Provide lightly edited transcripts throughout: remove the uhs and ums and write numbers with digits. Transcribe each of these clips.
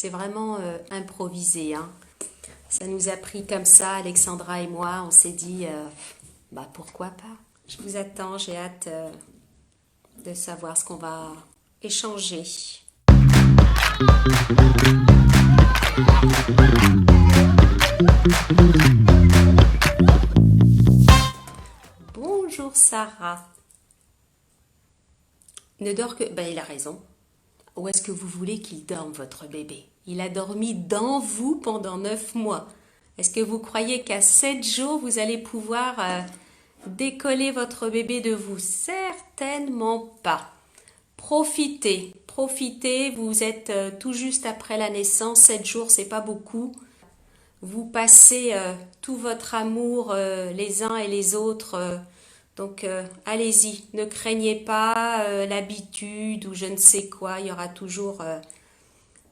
C'est vraiment improvisé, hein. Ça nous a pris comme ça, Alexandra et moi. On s'est dit, bah pourquoi pas. Je vous attends, j'ai hâte de savoir ce qu'on va échanger. Bonjour Sarah. Ne dort que... Ben, il a raison. Où est-ce que vous voulez qu'il dorme, votre bébé? Il a dormi dans vous pendant 9 mois. Est-ce que vous croyez qu'à 7 jours, vous allez pouvoir décoller votre bébé de vous? Certainement pas. Profitez, profitez. Vous êtes tout juste après la naissance. 7 jours, c'est pas beaucoup. Vous passez tout votre amour les uns et les autres. Donc allez-y, ne craignez pas l'habitude ou je ne sais quoi. Il y aura toujours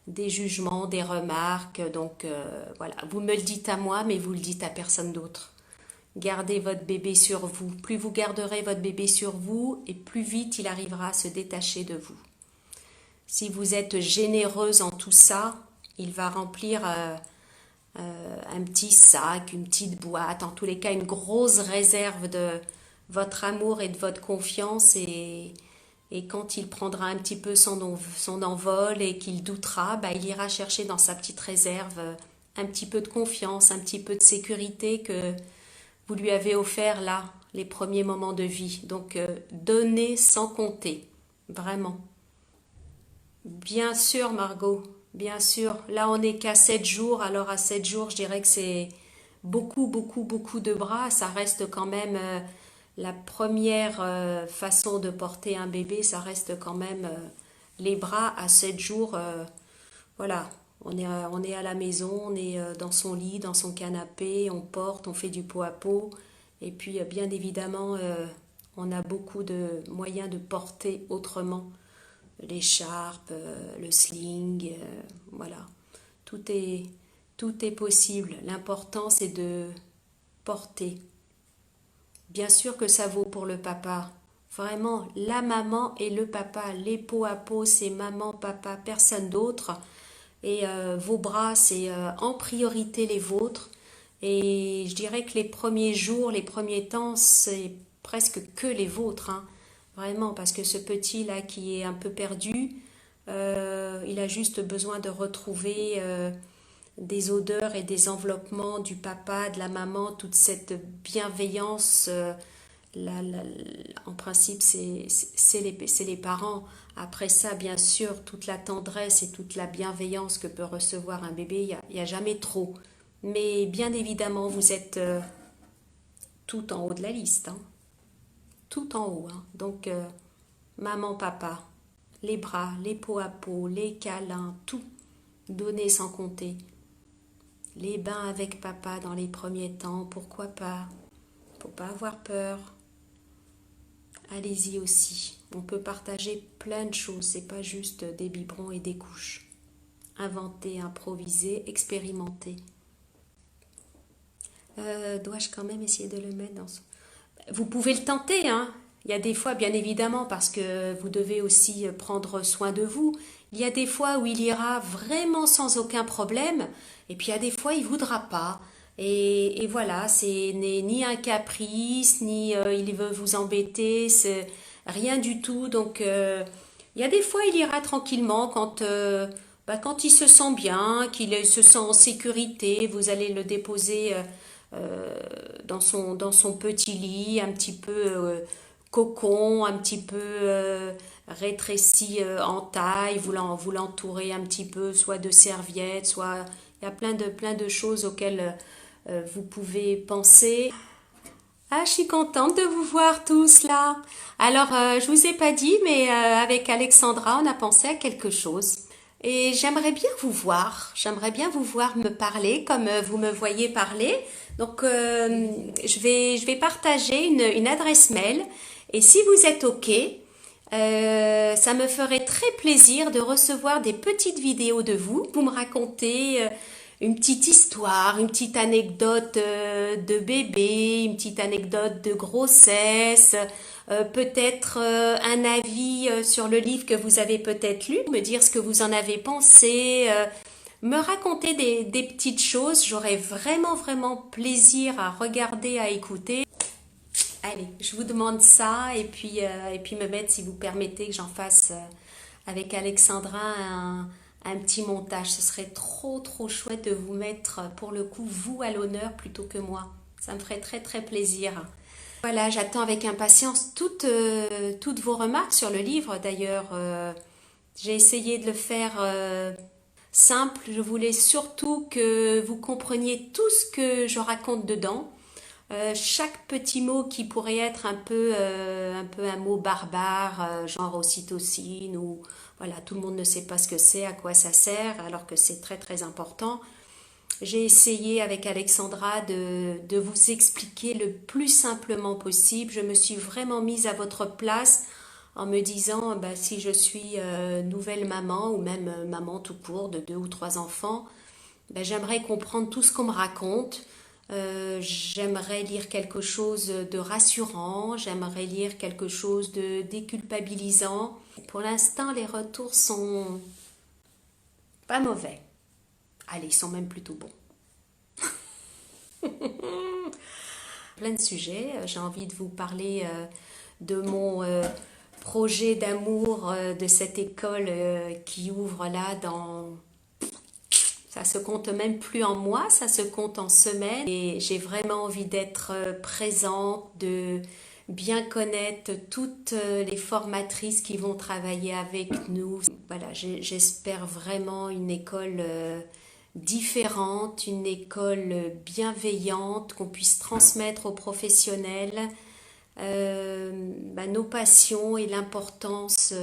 des jugements, des remarques. Donc voilà, vous me le dites à moi, mais vous le dites à personne d'autre. Gardez votre bébé sur vous. Plus vous garderez votre bébé sur vous, et plus vite il arrivera à se détacher de vous. Si vous êtes généreuse en tout ça, il va remplir un petit sac, une petite boîte, en tous les cas une grosse réserve de votre amour et de votre confiance, et quand il prendra un petit peu son envol et qu'il doutera, bah, il ira chercher dans sa petite réserve un petit peu de confiance, un petit peu de sécurité que vous lui avez offert là, les premiers moments de vie. Donc donnez sans compter, vraiment. Bien sûr Margot, bien sûr. Là on n'est qu'à 7 jours, alors à 7 jours je dirais que c'est beaucoup, beaucoup, beaucoup de bras. Ça reste quand même la première façon de porter un bébé, ça reste quand même les bras à 7 jours. Voilà, on est à la maison, on est dans son lit, dans son canapé, on porte, on fait du pot à pot. Et puis bien évidemment, on a beaucoup de moyens de porter autrement. L'écharpe, le sling, voilà. Tout est, tout est possible. L'important c'est de porter. Bien sûr que ça vaut pour le papa. Vraiment, la maman et le papa, les pots à pot, c'est maman, papa, personne d'autre. Et vos bras, c'est en priorité les vôtres. Et je dirais que les premiers jours, les premiers temps, c'est presque que les vôtres, hein. Vraiment, parce que ce petit-là qui est un peu perdu, il a juste besoin de retrouver des odeurs et des enveloppements du papa, de la maman, toute cette bienveillance. En principe, c'est les parents. Après ça, bien sûr, toute la tendresse et toute la bienveillance que peut recevoir un bébé, il y a jamais trop. Mais bien évidemment, vous êtes tout en haut de la liste, hein. Tout en haut, hein. Donc, maman, papa, les bras, les pots à pot, les câlins, tout. Donner sans compter. Les bains avec papa dans les premiers temps, pourquoi pas? Faut pas avoir peur. Allez-y aussi. On peut partager plein de choses, c'est pas juste des biberons et des couches. Inventer, improviser, expérimenter. Dois-je quand même essayer de le mettre dans son... Vous pouvez le tenter, hein. Il y a des fois, bien évidemment, parce que vous devez aussi prendre soin de vous. Il y a des fois où il ira vraiment sans aucun problème, et puis il y a des fois il voudra pas. Et voilà, c'est ni un caprice, ni il veut vous embêter, c'est rien du tout. Donc il y a des fois il ira tranquillement quand il se sent bien, qu'il se sent en sécurité. Vous allez le déposer dans son petit lit, un petit peu cocon, un petit peu rétréci en taille, vous l'entourez un petit peu, soit de serviettes, soit il y a plein de choses auxquelles vous pouvez penser. Ah, je suis contente de vous voir tous là. Alors, je vous ai pas dit, mais avec Alexandra, on a pensé à quelque chose. Et j'aimerais bien vous voir me parler comme vous me voyez parler. Donc, je vais partager une adresse mail. Et si vous êtes OK, ça me ferait très plaisir de recevoir des petites vidéos de vous. Vous me racontez une petite histoire, une petite anecdote de bébé, une petite anecdote de grossesse, peut-être un avis sur le livre que vous avez peut-être lu, me dire ce que vous en avez pensé, me raconter des petites choses. J'aurais vraiment, vraiment plaisir à regarder, à écouter. Allez, je vous demande ça et puis me mettre, si vous permettez, que j'en fasse avec Alexandra un petit montage. Ce serait trop, trop chouette de vous mettre, pour le coup, vous à l'honneur plutôt que moi. Ça me ferait très, très plaisir. Voilà, j'attends avec impatience toutes vos remarques sur le livre. D'ailleurs, j'ai essayé de le faire simple. Je voulais surtout que vous compreniez tout ce que je raconte dedans. Chaque petit mot qui pourrait être un peu un mot barbare, genre ocytocine, ou voilà, tout le monde ne sait pas ce que c'est, à quoi ça sert, alors que c'est très très important. J'ai essayé avec Alexandra de vous expliquer le plus simplement possible. Je me suis vraiment mise à votre place en me disant, bah, si je suis nouvelle maman ou même maman tout court de 2 ou 3 enfants, bah, j'aimerais comprendre tout ce qu'on me raconte. J'aimerais lire quelque chose de rassurant, j'aimerais lire quelque chose de déculpabilisant. Pour l'instant, les retours sont pas mauvais. Allez, ils sont même plutôt bons. Plein de sujets. J'ai envie de vous parler de mon projet d'amour de cette école qui ouvre là dans... Ça se compte même plus en mois, ça se compte en semaines. Et j'ai vraiment envie d'être présente, de bien connaître toutes les formatrices qui vont travailler avec nous. Voilà, j'espère vraiment une école différente, une école bienveillante, qu'on puisse transmettre aux professionnels nos passions et l'importance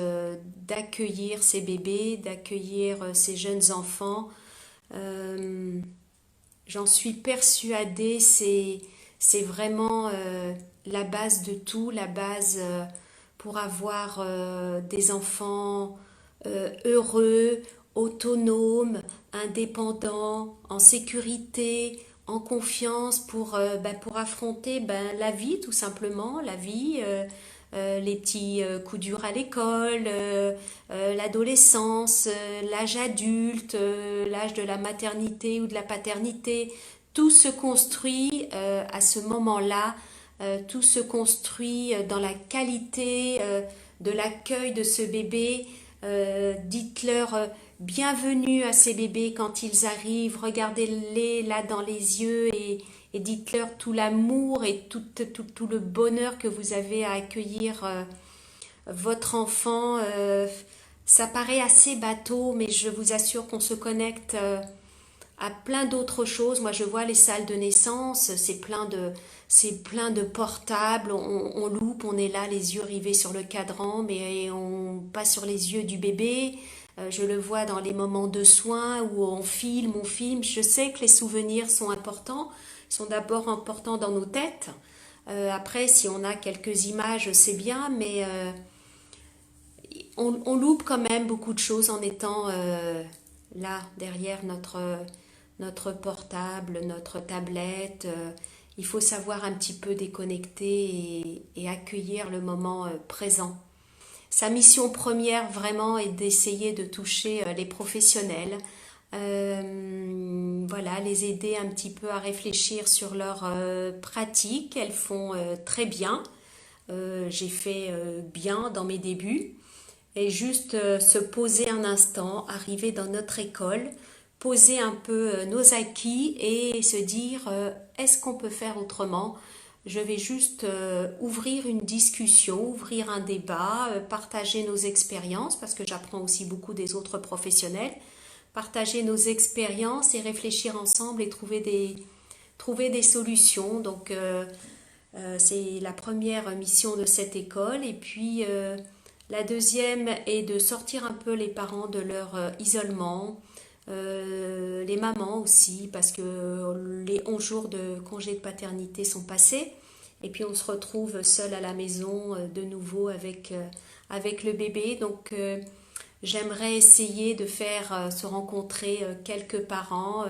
d'accueillir ces bébés, d'accueillir ces jeunes enfants. Euh, J'en suis persuadée, c'est vraiment la base de tout, la base pour avoir des enfants heureux, autonomes, indépendants, en sécurité, en confiance pour affronter la vie tout simplement, la vie, les petits coups durs à l'école, l'adolescence, l'âge adulte, l'âge de la maternité ou de la paternité. Tout se construit à ce moment-là, tout se construit dans la qualité de l'accueil de ce bébé. Dites-leur bienvenue à ces bébés quand ils arrivent, regardez-les là dans les yeux et dites-leur tout l'amour et tout le bonheur que vous avez à accueillir votre enfant. Ça paraît assez bateau, mais je vous assure qu'on se connecte à plein d'autres choses. Moi, je vois les salles de naissance, c'est plein de portables. On loupe, on est là, les yeux rivés sur le cadran, mais on pas sur les yeux du bébé. Je le vois dans les moments de soins où on filme. Je sais que les souvenirs sont importants. Ils sont d'abord importants dans nos têtes. Après, si on a quelques images, c'est bien, mais on loupe quand même beaucoup de choses en étant là, derrière notre portable, notre tablette. Il faut savoir un petit peu déconnecter et accueillir le moment présent. Sa mission première vraiment est d'essayer de toucher les professionnels, voilà, les aider un petit peu à réfléchir sur leurs pratiques. Elles font très bien. J'ai fait bien dans mes débuts. Et juste se poser un instant, arriver dans notre école, poser un peu nos acquis et se dire est-ce qu'on peut faire autrement? Je vais juste ouvrir une discussion, ouvrir un débat, partager nos expériences parce que j'apprends aussi beaucoup des autres professionnels, partager nos expériences et réfléchir ensemble et trouver des solutions. Donc c'est la première mission de cette école et puis la deuxième est de sortir un peu les parents de leur isolement, les mamans aussi, parce que les 11 jours de congé de paternité sont passés. Et puis on se retrouve seul à la maison de nouveau avec le bébé. Donc j'aimerais essayer de faire se rencontrer quelques parents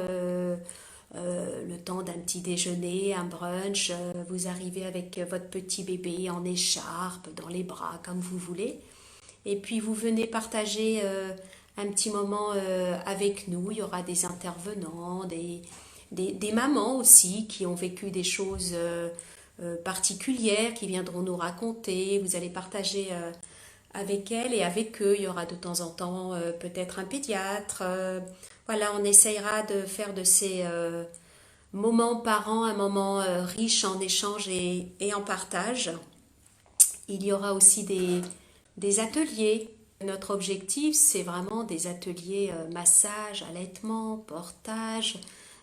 le temps d'un petit déjeuner, un brunch. Vous arrivez avec votre petit bébé en écharpe, dans les bras, comme vous voulez. Et puis vous venez partager un petit moment avec nous. Il y aura des intervenants, des mamans aussi qui ont vécu des choses particulières, qui viendront nous raconter. Vous allez partager avec elles et avec eux. Il y aura de temps en temps peut-être un pédiatre. Voilà, on essayera de faire de ces moments par an un moment riche en échange et en partage. Il y aura aussi des ateliers. Notre objectif, c'est vraiment des ateliers massage, allaitement, portage,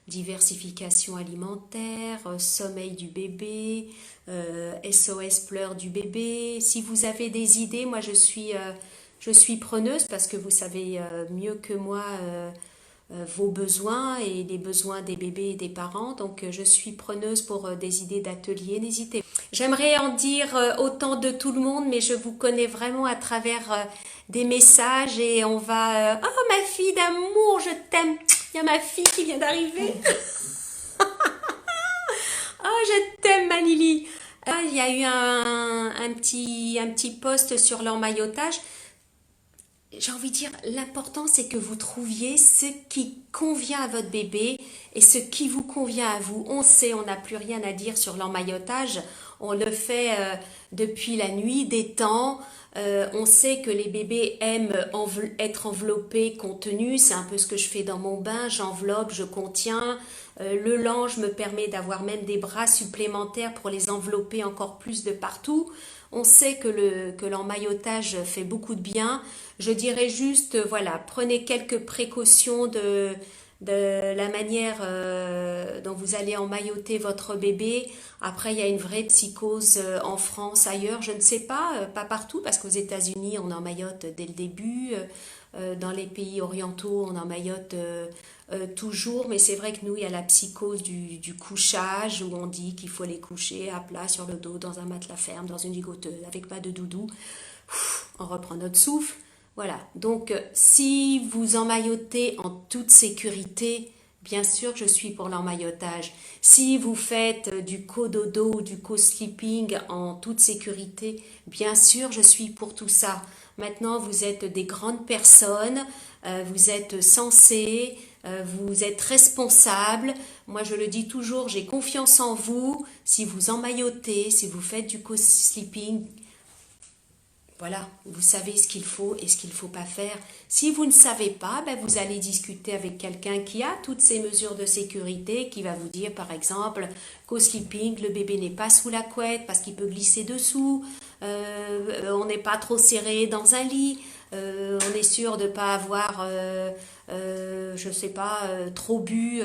diversification alimentaire, sommeil du bébé, SOS pleurs du bébé. Si vous avez des idées, moi je suis preneuse parce que vous savez mieux que moi vos besoins et les besoins des bébés et des parents. Donc je suis preneuse pour des idées d'ateliers. N'hésitez pas. J'aimerais en dire autant de tout le monde, mais je vous connais vraiment à travers des messages et on va... Oh ma fille d'amour, je t'aime. Il y a ma fille qui vient d'arriver. Oh, je t'aime, ma Lily. Ah, il y a eu un petit post sur l'emmaillotage. J'ai envie de dire, l'important c'est que vous trouviez ce qui convient à votre bébé et ce qui vous convient à vous. On sait, on n'a plus rien à dire sur l'emmaillotage. On le fait depuis la nuit des temps. On sait que les bébés aiment être enveloppés, contenus. C'est un peu ce que je fais dans mon bain. J'enveloppe, je contiens. Le linge me permet d'avoir même des bras supplémentaires pour les envelopper encore plus de partout. On sait que l'emmaillotage fait beaucoup de bien. Je dirais juste, voilà, prenez quelques précautions de la manière dont vous allez emmailloter votre bébé. Après, il y a une vraie psychose en France, ailleurs, je ne sais pas, pas partout, parce qu'aux États-Unis, on emmaillote dès le début. Dans les pays orientaux, on emmaillote toujours, mais c'est vrai que nous, il y a la psychose du couchage, où on dit qu'il faut les coucher à plat sur le dos, dans un matelas ferme, dans une gigoteuse, avec pas de doudou. On reprend notre souffle. Voilà, donc si vous emmaillotez en toute sécurité, bien sûr je suis pour l'emmaillotage. Si vous faites du cododo ou du co-sleeping en toute sécurité, bien sûr je suis pour tout ça. Maintenant vous êtes des grandes personnes, vous êtes sensés, vous êtes responsables. Moi je le dis toujours, j'ai confiance en vous. Si vous emmaillotez, si vous faites du co-sleeping, voilà, vous savez ce qu'il faut et ce qu'il ne faut pas faire. Si vous ne savez pas, ben vous allez discuter avec quelqu'un qui a toutes ces mesures de sécurité, qui va vous dire par exemple qu'au sleeping, le bébé n'est pas sous la couette parce qu'il peut glisser dessous, on n'est pas trop serré dans un lit, on est sûr de ne pas avoir, je sais pas, trop bu.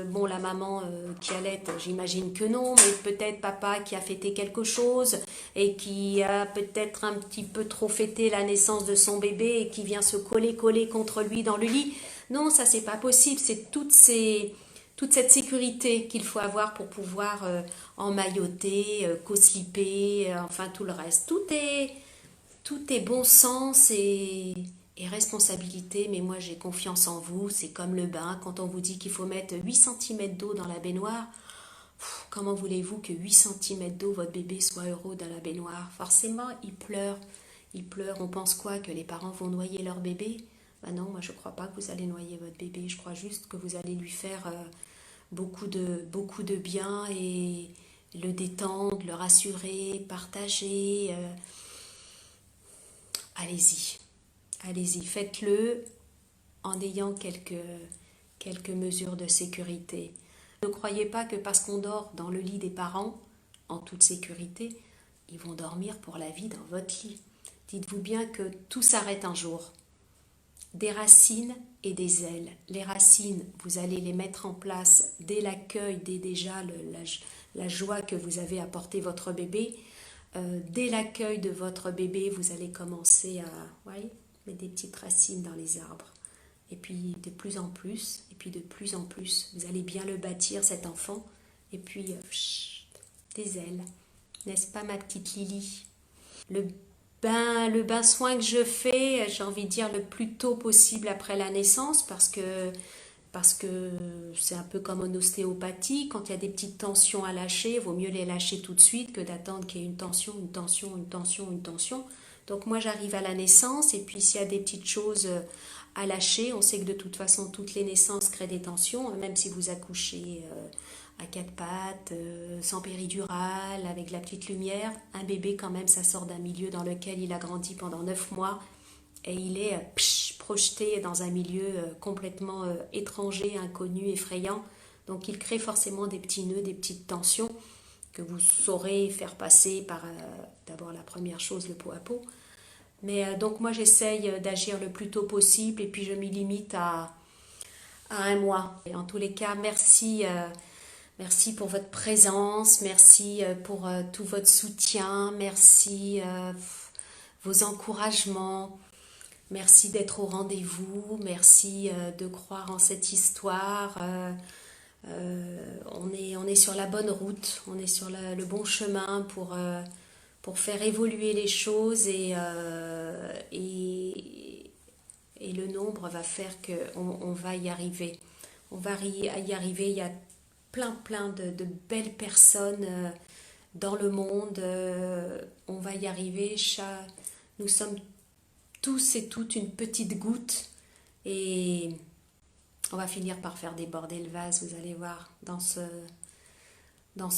Bon, la maman qui allait, j'imagine que non, mais peut-être papa qui a fêté quelque chose et qui a peut-être un petit peu trop fêté la naissance de son bébé et qui vient se coller contre lui dans le lit. Non, ça c'est pas possible. C'est toute cette sécurité qu'il faut avoir pour pouvoir emmailloter, co-slipper, enfin tout le reste. Tout est bon sens et responsabilité, mais moi j'ai confiance en vous. C'est comme le bain, quand on vous dit qu'il faut mettre 8 cm d'eau dans la baignoire, comment voulez-vous que 8 cm d'eau, votre bébé soit heureux dans la baignoire? Forcément, il pleure. Il pleure. On pense quoi? Que les parents vont noyer leur bébé? Ben non, moi je ne crois pas que vous allez noyer votre bébé. Je crois juste que vous allez lui faire beaucoup de bien et le détendre, le rassurer, partager. Allez-y. Allez-y, faites-le en ayant quelques mesures de sécurité. Ne croyez pas que parce qu'on dort dans le lit des parents, en toute sécurité, ils vont dormir pour la vie dans votre lit. Dites-vous bien que tout s'arrête un jour. Des racines et des ailes. Les racines, vous allez les mettre en place dès l'accueil, dès déjà la joie que vous avez apporté votre bébé. Dès l'accueil de votre bébé, vous allez commencer à mettre des petites racines dans les arbres. Et puis de plus en plus, vous allez bien le bâtir, cet enfant. Et puis, des ailes. N'est-ce pas, ma petite Lily? Le bain soin que je fais, j'ai envie de dire le plus tôt possible après la naissance, parce que c'est un peu comme en ostéopathie. Quand il y a des petites tensions à lâcher, il vaut mieux les lâcher tout de suite que d'attendre qu'il y ait une tension. Donc moi, j'arrive à la naissance, et puis s'il y a des petites choses à lâcher. On sait que de toute façon, toutes les naissances créent des tensions, même si vous accouchez à quatre pattes, sans péridurale, avec la petite lumière. Un bébé, quand même, ça sort d'un milieu dans lequel il a grandi pendant 9 mois et il est projeté dans un milieu complètement étranger, inconnu, effrayant. Donc, il crée forcément des petits nœuds, des petites tensions que vous saurez faire passer par d'abord la première chose, le pot à pot. Mais donc moi j'essaye d'agir le plus tôt possible et puis je m'y limite à 1 mois. Et en tous les cas, merci, merci pour votre présence, merci pour tout votre soutien, merci vos encouragements, merci d'être au rendez-vous, merci de croire en cette histoire. On est sur la bonne route, on est sur le bon chemin pour faire évoluer les choses et le nombre va faire qu'on va y arriver. On va y arriver, il y a plein de belles personnes dans le monde, on va y arriver, nous sommes tous et toutes une petite goutte et on va finir par faire déborder le vase, vous allez voir. Dans ce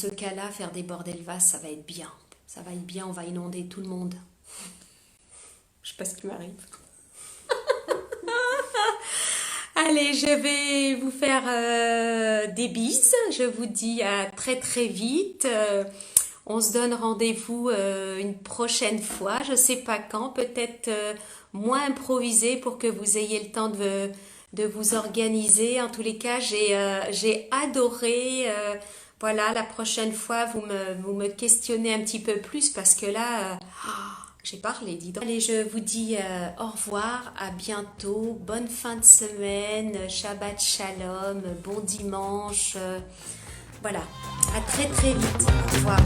cas-là, faire déborder le vase, ça va être bien. Ça va être bien, on va inonder tout le monde. Je sais pas ce qui m'arrive. Allez, je vais vous faire des bises. Je vous dis à très très vite. On se donne rendez-vous une prochaine fois. Je sais pas quand, peut-être moins improvisé pour que vous ayez le temps de vous organiser. En tous les cas, j'ai adoré. Voilà, la prochaine fois, vous me questionnez un petit peu plus parce que là, j'ai parlé, dis donc. Allez, je vous dis au revoir, à bientôt, bonne fin de semaine, Shabbat Shalom, bon dimanche. Voilà, à très très vite. Au revoir.